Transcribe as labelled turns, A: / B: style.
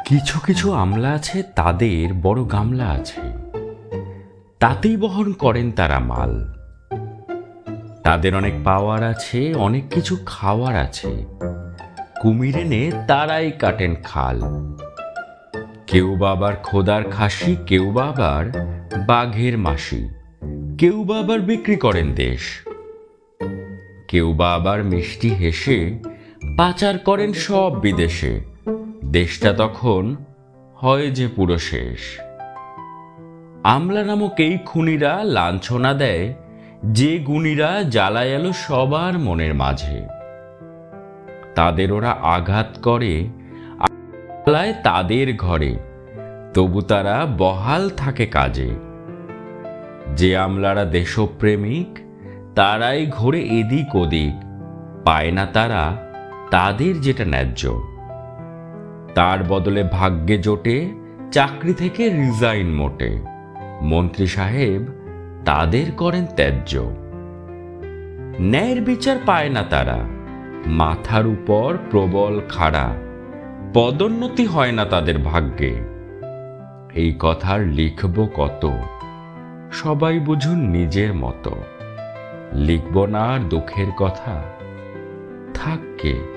A: কিছু কিছু আমলা আছে, তাদের বড় গামলা আছে, তাতেই বহন করেন তারা মাল। তাদের অনেক পাওয়ার আছে, অনেক কিছু খাওয়ার আছে, কুমির এনে তারাই কাটেন খাল। কেউ বা আবার খোদার খাসি, কেউ বা আবার বাঘের মাসি, কেউ বা আবার বিক্রি করেন দেশ। কেউ বা আবার মিষ্টি হেসে পাচার করেন সব বিদেশে। দেশটা তখন হয় যে পুরো শেষ। আমলা নামক এই খুনিরা লাঞ্ছনা দেয় যে গুণীরা জ্বালায় এলো সবার মনের মাঝে। তাদের ওরা আঘাত করে আলায় তাদের ঘরে, তবু তারা বহাল থাকে কাজে। যে আমলারা দেশপ্রেমিক, তারাই ঘোরে এদিক ওদিক, পায় না তারা তাদের যেটা ন্যায্য। তার বদলে ভাগ্যে জোটে চাকরি থেকে রিজাইন মোটে, মন্ত্রী সাহেব তাদের করেন ত্যায্য। ন্যায়ের বিচার পায় না তারা, মাথার উপর প্রবল খাড়া, পদোন্নতি হয় না তাদের ভাগ্যে। এই কথার লিখব কত, সবাই বুঝুন নিজের মতো। লিখব না আর দুঃখের কথা, থাককে